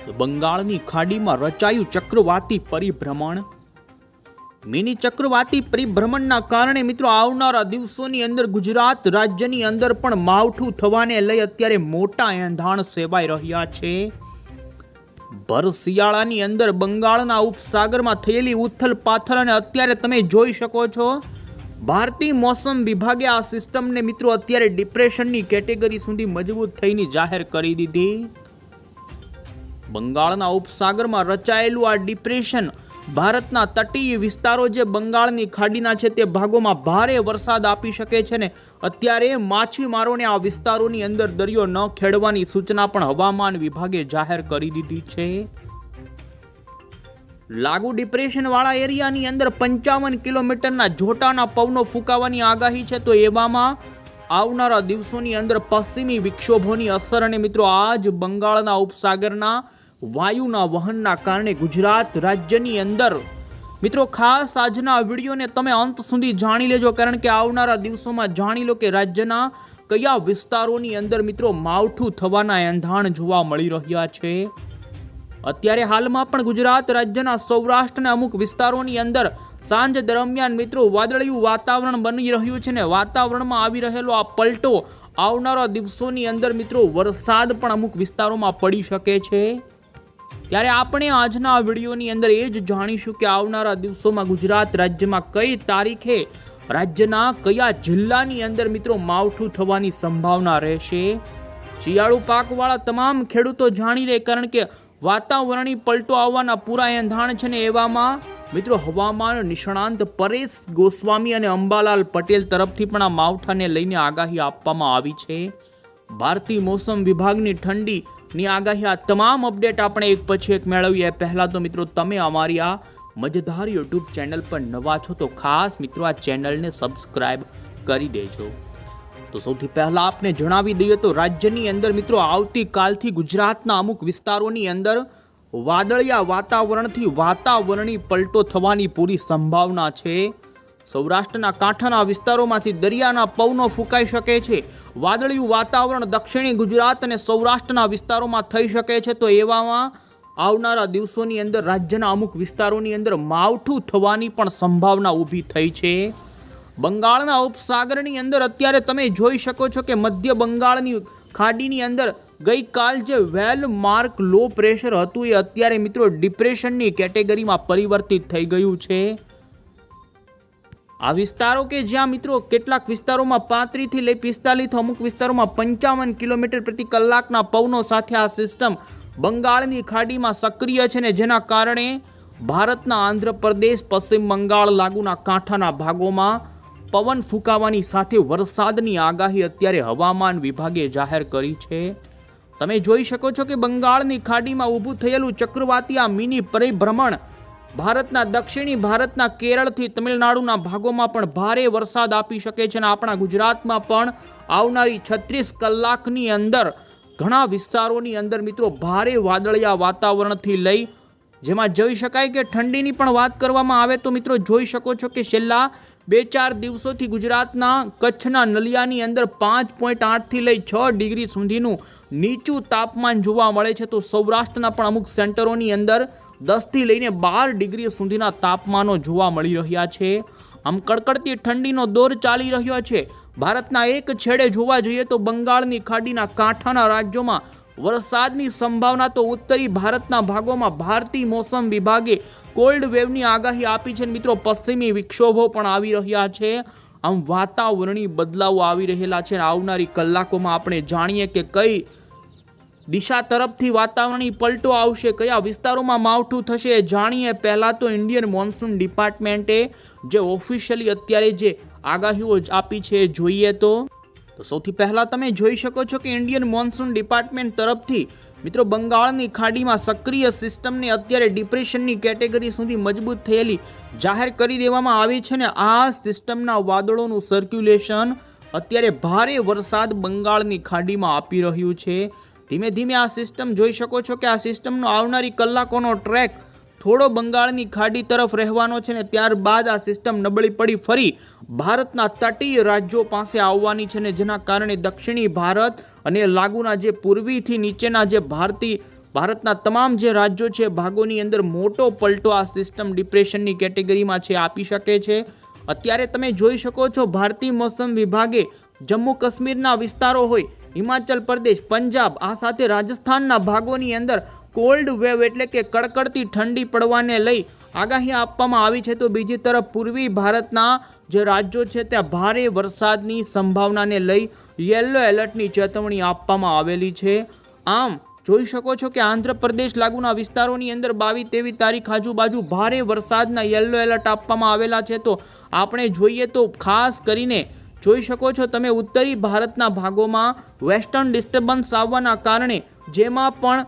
બંગાળની ખાડીમાં રચાયું ચક્રવાતી પરિભ્રમણ. મિની ચક્રવાતી પરિભ્રમણના કારણે મિત્રો આવનારા દિવસોની અંદર ગુજરાત રાજ્યની અંદર પણ માવઠું થવાને લઈ અત્યારે મોટા એંધાણ સેવાઈ રહ્યા છે. ભર શિયાળાની અંદર બંગાળના ઉપસાગરમાં થયેલી ઉથલ પાથલ અને અત્યારે તમે જોઈ શકો છો ભારતીય મોસમ વિભાગે આ સિસ્ટમને મિત્રો અત્યારે ડિપ્રેશનની કેટેગરી સુધી મજબૂત થઈને જાહેર કરી દીધી. બંગાળના ઉપસાગરમાં રચાયેલું આ ડિપ્રેશન ભારતના તટીય વિસ્તારો જે બંગાળની ખાડીના છે તે ભાગોમાં ભારે વરસાદ આપી શકે છે ને અત્યારે માછીમારોને આ વિસ્તારોની અંદર દરિયો ન ખેડવાની સૂચના પણ હવામાન વિભાગે જાહેર કરી દીધી છે. લાગુ ડિપ્રેશન વાળા એરિયાની અંદર 55 કિલોમીટરના જોટાના પવનો ફૂંકાવાની આગાહી છે. તો એવામાં આવનારા દિવસોની અંદર પશ્ચિમી વિક્ષોભોની અસર અને મિત્રો આજ બંગાળના ઉપસાગરના વાયુના વહનના કારણે ગુજરાત રાજ્યની અંદર મિત્રો ખાસ આજના વિડીયોને તમે અંત સુધી જાણી લેજો, કારણ કે આવનારા દિવસોમાં જાણી લો કે રાજ્યના કયા વિસ્તારોની અંદર મિત્રો માવઠું થવાના એંધાણ જોવા મળી રહ્યા છે. અત્યારે હાલમાં પણ ગુજરાત રાજ્યના સૌરાષ્ટ્રના અમુક વિસ્તારોની અંદર સાંજ દરમિયાન મિત્રો વાદળિયું વાતાવરણ બની રહ્યું છે ને વાતાવરણમાં આવી રહેલો આ પલટો આવનારા દિવસોની અંદર મિત્રો વરસાદ પણ અમુક વિસ્તારોમાં પડી શકે છે. ત્યારે આપણે આજના વિડીયોની અંદર એ જ જાણીશું કે આવનારા દિવસોમાં ગુજરાત રાજ્યમાં કઈ તારીખે રાજ્યના કયા જિલ્લાની અંદર મિત્રો માવઠું થવાની સંભાવના રહેશે. શિયાળુ પાકવાળા તમામ ખેડૂતો જાણી લે, કારણ કે વાતાવરણી પલટો આવવાના પૂરા એંધાણ છે ને એવામાં મિત્રો હવામાન નિષ્ણાંત પરેશ ગોસ્વામી અને અંબાલાલ પટેલ તરફથી પણ આ માવઠાને લઈને આગાહી આપવામાં આવી છે. ભારતીય મોસમ વિભાગની ઠંડીની આગાહી આ તમામ અપડેટ આપણે એક પછી એક મેળવીએ. પહેલા તો મિત્રો તમે અમારી આ મજેદાર યુટ્યુબ ચેનલ પર નવા છો તો ખાસ મિત્રો આ ચેનલને સબસ્ક્રાઇબ કરી દેજો. તો સૌથી પહેલા આપને જણાવી દઈએ તો રાજ્યની અંદર મિત્રો આવતીકાલથી ગુજરાતના અમુક વિસ્તારોની અંદર વાદળિયા વાતાવરણથી વાતાવરણી પલટો થવાની પૂરી સંભાવના છે. સૌરાષ્ટ્રના કાંઠાના વિસ્તારોમાંથી દરિયાના પવનો ફૂંકાઈ શકે છે. વાદળિયું વાતાવરણ દક્ષિણી ગુજરાત અને સૌરાષ્ટ્રના વિસ્તારોમાં થઈ શકે છે. તો એવામાં આવનારા દિવસોની અંદર રાજ્યના અમુક વિસ્તારોની અંદર માવઠું થવાની પણ સંભાવના ઊભી થઈ છે. બંગાળના ઉપસાગરની અંદર અત્યારે તમે જોઈ શકો છો કે મધ્ય બંગાળની ખાડીની અંદર ગઈકાલ જે વેલ માર્ક લો પ્રેશર હતું એ અત્યારે મિત્રો ડિપ્રેશનની કેટેગરીમાં પરિવર્તિત થઈ ગયું છે. આ વિસ્તારો કે જ્યાં મિત્રો કેટલાક વિસ્તારોમાં 35 થી લઈ 45, અમુક વિસ્તારોમાં 55 કિલોમીટર પ્રતિ કલાકના પવનો સાથે આ સિસ્ટમ બંગાળની ખાડીમાં સક્રિય છે ને જેના કારણે ભારતના આંધ્રપ્રદેશ, પશ્ચિમ બંગાળ લાગુના કાંઠાના ભાગોમાં પવન ફૂંકાવાની સાથે વરસાદની આગાહી અત્યારે હવામાન વિભાગે જાહેર કરી છે. તમે જોઈ શકો છો કે બંગાળની ખાડીમાં ઊભું થયેલું ચક્રવાતી આ મિની પરિભ્રમણ ભારતના દક્ષિણી ભારતના કેરળથી તમિલનાડુના ભાગોમાં પણ ભારે વરસાદ આપી શકે છે અને આપણા ગુજરાતમાં પણ આવનારી 36 કલાકની અંદર ઘણા વિસ્તારોની અંદર મિત્રો ભારે વાદળિયા વાતાવરણથી લઈ જેમાં જોઈ શકાય કે ઠંડીની પણ વાત કરવામાં આવે તો મિત્રો જોઈ શકો છો કે છેલ્લા 2-4 દિવસોથી ગુજરાતના કચ્છના નલિયાની અંદર 5.8 થી લઈ 6 ડિગ્રી સુધીનું નીચું તાપમાન જોવા મળે છે. તો સૌરાષ્ટ્રના પણ અમુક સેન્ટરોની અંદર 10 થી લઈને 12 ડિગ્રી સુધીના તાપમાનો જોવા મળી રહ્યા છે. આમ કડકડતી ઠંડીનો દોર ચાલી રહ્યો છે. ભારતના એક છેડે જોવા જઈએ તો બંગાળની ખાડીના કાંઠાના રાજ્યોમાં વરસાદની સંભાવના તો ઉત્તરી ભારતના ભાગોમાં ભારતીય મોસમ વિભાગે કોલ્ડ વેવની આગાહી આપી છે. મિત્રો પશ્ચિમી વિક્ષોભો પણ આવી રહ્યા છે. આમ વાતાવરણી બદલાવો આવી રહેલા છે. આવનારી કલાકોમાં આપણે જાણીએ કે કઈ દિશા તરફથી વાતાવરણી પલટો આવશે, કયા વિસ્તારોમાં માવઠું થશે જાણીએ. પહેલા તો ઇન્ડિયન મોન્સૂન ડિપાર્ટમેન્ટે જે ઓફિશિયલી અત્યારે જે આગાહીઓ આપી છે જોઈએ તો સૌથી પહેલા તમે જોઈ શકો છો કે ઇન્ડિયન મોન્સૂન ડિપાર્ટમેન્ટ તરફથી મિત્રો બંગાળની ખાડીમાં સક્રિય સિસ્ટમને અત્યારે ડિપ્રેશનની કેટેગરી સુધી મજબૂત થયેલી જાહેર કરી દેવામાં આવી છે ને આ સિસ્ટમના વાદળોનું સર્ક્યુલેશન અત્યારે ભારે વરસાદ બંગાળની ખાડીમાં આપી રહ્યું છે. ધીમે ધીમે આ સિસ્ટમ જોઈ શકો છો કે આ સિસ્ટમનો આવનારી કલાકોનો ટ્રેક થોડો બંગાળની ખાડી તરફ રહેવાનો છે ને ત્યારબાદ આ સિસ્ટમ નબળી પડી ફરી ભારતના તટીય રાજ્યો પાસે આવવાની છે ને જેના કારણે દક્ષિણી ભારત અને લાગુના જે પૂર્વીથી નીચેના જે ભારતીય ભારતના તમામ જે રાજ્યો છે ભાગોની અંદર મોટો પલટો આ સિસ્ટમ ડિપ્રેશનની કેટેગરીમાં છે આપી શકે છે. અત્યારે તમે જોઈ શકો છો ભારતીય મોસમ વિભાગે જમ્મુ કાશ્મીરના વિસ્તારો હોય, હિમાચલ પ્રદેશ, પંજાબ, આ સાથે રાજસ્થાનના ભાગોની અંદર કોલ્ડ વેવ એટલે કે કડકડતી ઠંડી પડવાને લઈ આગાહી આપવામાં આવી છે. તો બીજી તરફ પૂર્વી ભારતના જે રાજ્યો છે ત્યાં ભારે વરસાદની સંભાવનાને લઈ યલો એલર્ટની ચેતવણી આપવામાં આવેલી છે. આમ જોઈ શકો છો કે આંધ્રપ્રદેશ લાગુના વિસ્તારોની અંદર 22-23 તારીખ આજુબાજુ ભારે વરસાદના યલો એલર્ટ આપવામાં આવેલા છે. તો આપણે જોઈએ તો ખાસ કરીને જોઈ શકો છો તમે ઉત્તરી ભારતના ભાગોમાં વેસ્ટર્ન ડિસ્ટર્બન્સ આવવાના કારણે જેમાં પણ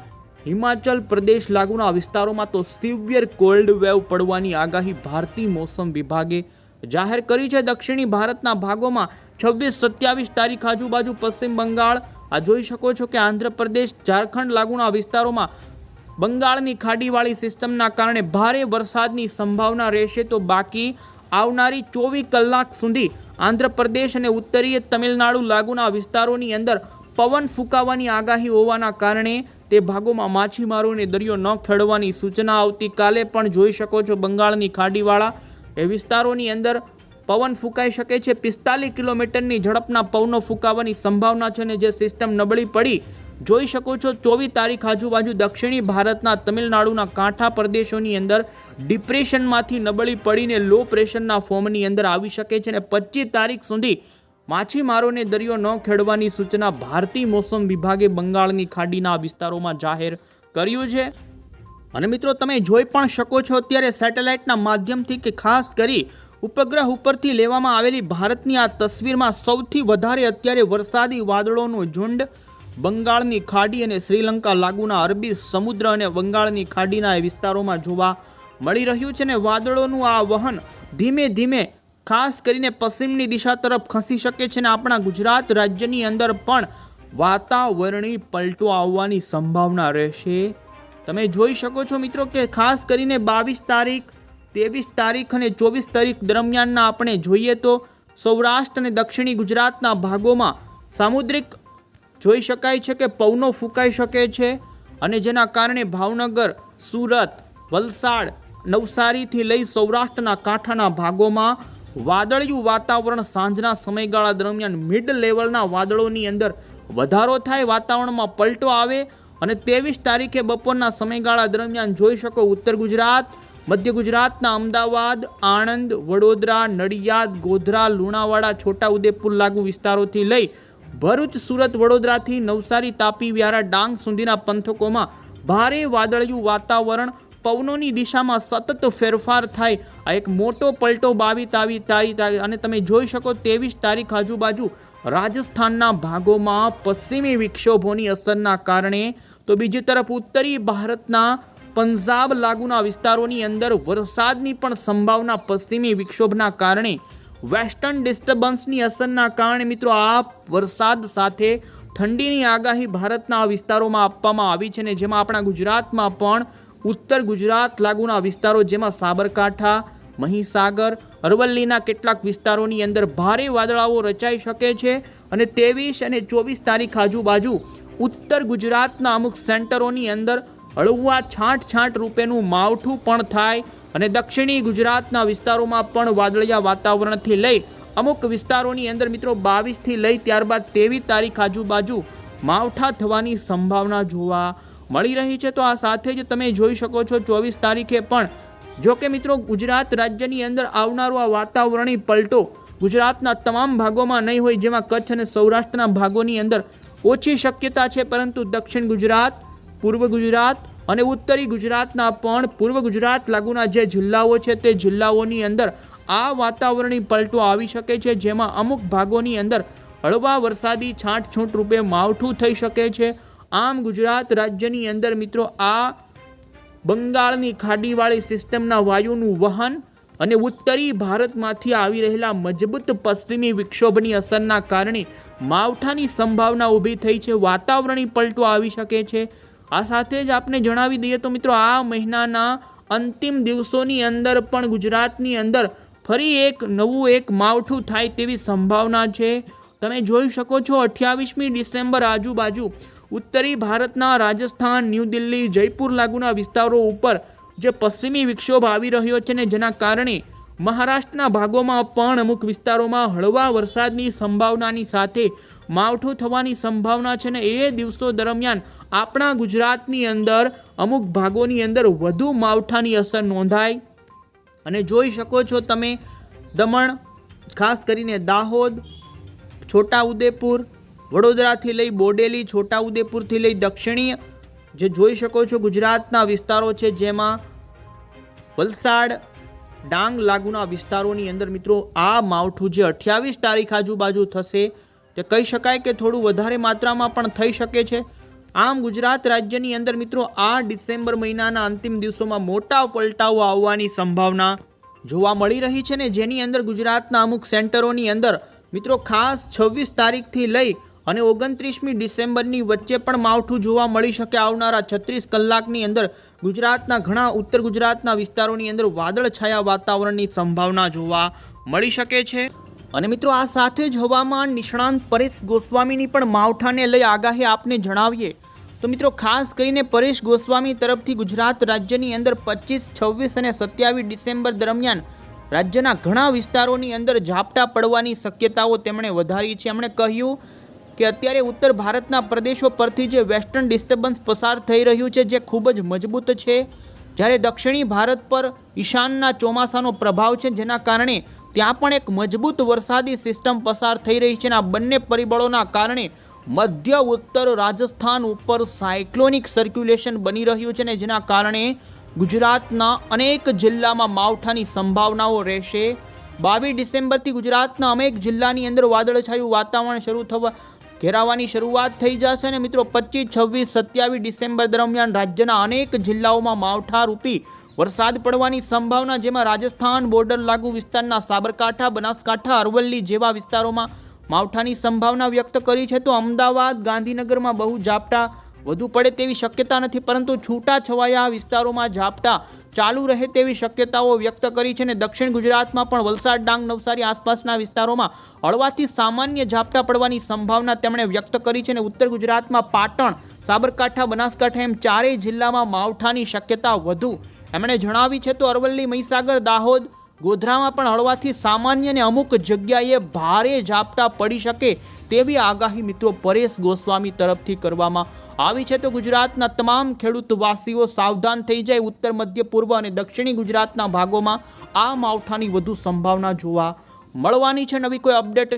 હિમાચલ પ્રદેશ લાગુના વિસ્તારોમાં તો સિવિયર કોલ્ડ વેવ પડવાની આગાહી ભારતીય મોસમ વિભાગે જાહેર કરી છે. દક્ષિણી ભારતના ભાગોમાં 26-27 તારીખ આજુબાજુ પશ્ચિમ બંગાળ, આ જોઈ શકો છો કે આંધ્રપ્રદેશ, ઝારખંડ લાગુના વિસ્તારોમાં બંગાળની ખાડીવાળી સિસ્ટમના કારણે ભારે વરસાદની સંભાવના રહેશે. તો બાકી આવનારી 24 કલાક સુધી આંધ્રપ્રદેશ અને ઉત્તરીય તમિલનાડુ લાગુના વિસ્તારોની અંદર પવન ફૂંકાવાની આગાહી હોવાના કારણે તે ભાગોમાં માછીમારોને દરિયો ન ખેડવાની સૂચના આવતીકાલે પણ જોઈ શકો છો. બંગાળની ખાડીવાળા એ વિસ્તારોની અંદર પવન ફૂંકાઈ શકે છે. 45 કિલોમીટરની ઝડપના પવનો ફૂંકાવાની સંભાવના છે અને જે સિસ્ટમ નબળી પડી જોઈ શકો છો 24 તારીખ આજુબાજુ દક્ષિણી ભારતના તમિલનાડુના કાંઠા પ્રદેશોની અંદર ડિપ્રેશનમાંથી નબળી પડીને લો પ્રેશરના ફોર્મની અંદર આવી શકે છે અને 25 તારીખ સુધી માછીમારોને દરિયો ન ખેડવાની સૂચના ભારતીય મોસમ વિભાગે બંગાળની ખાડીના વિસ્તારોમાં જાહેર કર્યું છે. અને મિત્રો તમે જોઈ પણ શકો છો અત્યારે સેટેલાઇટના માધ્યમથી કે ખાસ કરી ઉપગ્રહ ઉપરથી લેવામાં આવેલી ભારતની આ તસવીરમાં સૌથી વધારે અત્યારે વરસાદી વાદળોનું ઝુંડ બંગાળની ખાડી અને શ્રીલંકા લાગુના અરબી સમુદ્ર અને બંગાળની ખાડીના વિસ્તારોમાં જોવા મળી રહ્યું છે. અને વાદળોનું આ વહન ધીમે ધીમે ખાસ કરીને પશ્ચિમની દિશા તરફ ખસી શકે છે અને આપણા ગુજરાત રાજ્યની અંદર પણ વાતાવરણીય પલટો આવવાની સંભાવના રહેશે. તમે જોઈ શકો છો મિત્રો કે ખાસ કરીને 22 તારીખ, 23 તારીખ અને 24 તારીખ દરમિયાનના આપણે જોઈએ તો સૌરાષ્ટ્ર અને દક્ષિણી ગુજરાતના ભાગોમાં સામુદ્રિક જોઈ શકાય છે કે પવનો ફૂંકાઈ શકે છે અને જેના કારણે ભાવનગર, સુરત, વલસાડ, નવસારીથી લઈ સૌરાષ્ટ્રના કાંઠાના ભાગોમાં વાદળિયું વાતાવરણ સાંજના સમયગાળા દરમિયાન મિડ લેવલના વાદળોની અંદર વધારો થાય, વાતાવરણમાં પલટો આવે અને 23 તારીખે બપોરના સમયગાળા દરમિયાન જોઈ શકો ઉત્તર ગુજરાત, મધ્ય ગુજરાતના અમદાવાદ, આણંદ, વડોદરા, નડિયાદ, ગોધરા, લુણાવાડા, છોટાઉદેપુર લાગુ વિસ્તારોથી લઈ ભરૂચ, સુરત, વડોદરાથી નવસારી, તાપી, વ્યારા, ડાંગ સુધીના પંથકોમાં ભારે વાદળિયું વાતાવરણ, પવનોની દિશામાં સતત ફેરફાર થાય, આ એક મોટો પલટો 22 તારીખ અને તમે જોઈ શકો 23 તારીખ આજુબાજુ રાજસ્થાનના ભાગોમાં પશ્ચિમી વિક્ષોભોની અસરના કારણે. તો બીજી તરફ ઉત્તરી ભારતના પંજાબ લાગુના વિસ્તારોની અંદર વરસાદની પણ સંભાવના પશ્ચિમી વિક્ષોભના કારણે, વેસ્ટર્ન ડિસ્ટર્બન્સની અસરના કારણે મિત્રો આ વરસાદ સાથે ઠંડીની આગાહી ભારતના વિસ્તારોમાં આપવામાં આવી છે અને જેમાં આપણા ગુજરાતમાં પણ ઉત્તર ગુજરાત લાગુના વિસ્તારો જેમાં સાબરકાંઠા, મહીસાગર, અરવલ્લીના કેટલાક વિસ્તારોની અંદર ભારે વાદળાઓ રચાઈ શકે છે અને 23 અને 24 તારીખ આજુબાજુ ઉત્તર ગુજરાતના અમુક સેન્ટરોની અંદર હળવા છાંટ રૂપેનું માવઠું પણ થાય અને દક્ષિણી ગુજરાતના વિસ્તારોમાં પણ વાદળિયા વાતાવરણથી લઈ અમુક વિસ્તારોની અંદર મિત્રો 22 થી લઈ ત્યારબાદ 23 તારીખ આજુબાજુ માવઠા થવાની સંભાવના જોવા મળી રહી છે. તો આ સાથે જ તમે જોઈ શકો છો 24 તારીખે પણ જો કે મિત્રો ગુજરાત રાજ્યની અંદર આવનારો આ વાતાવરણીય પલટો ગુજરાતના તમામ ભાગોમાં નહીં હોય, જેમાં કચ્છ અને સૌરાષ્ટ્રના ભાગોની અંદર ઓછી શક્યતા છે, પરંતુ દક્ષિણ ગુજરાત, પૂર્વ ગુજરાત અને ઉત્તરી ગુજરાતના પણ પૂર્વ ગુજરાત લાગુના જે જિલ્લાઓ છે તે જિલ્લાઓની અંદર આ વાતાવરણીય પલટો આવી શકે છે, જેમાં અમુક ભાગોની અંદર હળવા વરસાદી છાંટછૂટ રૂપે માવઠું થઈ શકે છે. આમ ગુજરાત રાજ્યની અંદર મિત્રો આ બંગાળની ખાડીવાળી સિસ્ટમના વાયુનું વહન અને ઉત્તરી ભારતમાંથી આવી રહેલા મજબૂત પશ્ચિમી વિક્ષોભની અસરના કારણે માવઠાની સંભાવના ઊભી થઈ છે, વાતાવરણીય પલટો આવી શકે છે. આ સાથે જ આપને જણાવી દઈએ તો મિત્રો આ મહિનાના અંતિમ દિવસોની અંદર પણ ગુજરાતની અંદર ફરી એક નવું માવઠું થાય તેવી સંભાવના છે. તમે જોઈ શકો છો 28મી ડિસેમ્બર આજુબાજુ ઉત્તરી ભારતના રાજસ્થાન, ન્યૂ દિલ્હી, જયપુર લાગુના વિસ્તારો ઉપર જે પશ્ચિમી વિક્ષોભ આવી રહ્યો છે ને જેના કારણે મહારાષ્ટ્રના ભાગોમાં પણ અમુક વિસ્તારોમાં હળવા વરસાદની સંભાવનાની સાથે માવઠું થવાની સંભાવના છે ને એ દિવસો દરમિયાન આપણા ગુજરાતની અંદર અમુક ભાગોની અંદર વધુ માવઠાની અસર નોંધાય અને જોઈ શકો છો તમે દમણ, ખાસ કરીને દાહોદ, છોટાઉદેપુર, વડોદરાથી લઈ બોડેલી, છોટાઉદેપુરથી લઈ દક્ષિણીય જે જોઈ શકો છો ગુજરાતના વિસ્તારો છે, જેમાં વલસાડ, ડાંગ લાગુના વિસ્તારોની અંદર મિત્રો આ માવઠું જે 28 તારીખ આજુબાજુ થશે તે કહી શકાય કે થોડું વધારે માત્રામાં પણ થઈ શકે છે. આમ ગુજરાત રાજ્યની અંદર મિત્રો આ ડિસેમ્બર મહિનાના અંતિમ દિવસોમાં મોટા પલટાઓ આવવાની સંભાવના જોવા મળી રહી છે ને જેની અંદર ગુજરાતના અમુક સેન્ટરોની અંદર મિત્રો ખાસ 26 તારીખથી લઈ અને 29મી ડિસેમ્બરની વચ્ચે પણ માવઠું જોવા મળી શકે. આવનારા 36 કલાકની અંદર ગુજરાતના ઘણા ઉત્તર ગુજરાતના વિસ્તારોની અંદર વાદળછાયા વાતાવરણની સંભાવના જોવા મળી શકે છે. અને મિત્રો આ સાથે જ હવામાન નિષ્ણાંત પરેશ ગોસ્વામીની પણ માવઠાને લઈ આગાહી આપને જણાવીએ તો મિત્રો ખાસ કરીને પરેશ ગોસ્વામી તરફથી ગુજરાત રાજ્યની અંદર 25, 26 અને 27 ડિસેમ્બર દરમિયાન રાજ્યના ઘણા વિસ્તારોની અંદર ઝાપટા પડવાની શક્યતાઓ તેમણે વધારી છે. એમણે કહ્યું કે અત્યારે ઉત્તર ભારતના પ્રદેશો પરથી જે વેસ્ટર્ન ડિસ્ટર્બન્સ પસાર થઈ રહ્યું છે જે ખૂબ જ મજબૂત છે, જ્યારે દક્ષિણી ભારત પર ઈશાનના ચોમાસાનો પ્રભાવ છે જેના કારણે ત્યાં પણ એક મજબૂત વરસાદી સિસ્ટમ પસાર થઈ રહી છે અને આ બંને પરિબળોના કારણે મધ્ય ઉત્તર રાજસ્થાન ઉપર સાયક્લોનિક સર્ક્યુલેશન બની રહ્યું છે ને જેના કારણે ગુજરાતના અનેક જિલ્લામાં માવઠાની સંભાવનાઓ રહેશે. 22 ડિસેમ્બરથી ગુજરાતના અનેક જિલ્લાની અંદર વાદળછાયું વાતાવરણ શરૂ થવા ઘેરાવાની શરૂઆત થઈ જશે અને મિત્રો 25, 26, 27 ડિસેમ્બર દરમિયાન રાજ્યના અનેક જિલ્લાઓમાં માવઠા રૂપી વરસાદ પડવાની સંભાવના, જેમાં રાજસ્થાન બોર્ડર લાગુ વિસ્તારના સાબરકાંઠા, બનાસકાંઠા, અરવલ્લી જેવા વિસ્તારોમાં માવઠાની સંભાવના વ્યક્ત કરી છે. તો અમદાવાદ, ગાંધીનગરમાં બહુ ઝાપટા વધુ પડે તેવી શક્યતા નથી, પરંતુ છૂટા છવાયા વિસ્તારોમાં ઝાપટા ચાલુ રહે તેવી શક્યતાઓ વ્યક્ત કરી છે. અને દક્ષિણ ગુજરાતમાં પણ વલસાડ, ડાંગ, નવસારી આસપાસના વિસ્તારોમાં હળવાથી સામાન્ય ઝાપટા પડવાની સંભાવના તેમણે વ્યક્ત કરી છે. અને ઉત્તર ગુજરાતમાં પાટણ, સાબરકાંઠા, બનાસકાંઠા એમ ચારેય જિલ્લામાં માવઠાની શક્યતા વધુ એમણે જણાવી છે. તો અરવલ્લી, મહીસાગર, દાહોદ, ગોધરામાં પણ હળવાથી સામાન્ય અને અમુક જગ્યાએ ભારે ઝાપટા પડી શકે તેવી આગાહી મિત્રો પરેશ ગોસ્વામી તરફથી કરવામાં આવી છે. તો ગુજરાતના તમામ ખેડૂતવાસીઓ સાવધાન થઈ જાય. ઉત્તર, મધ્ય, પૂર્વ અને દક્ષિણી ગુજરાતના ભાગોમાં આ માવઠાની વધુ સંભાવના જોવા મળવાની છે. નવી કોઈ અપડેટ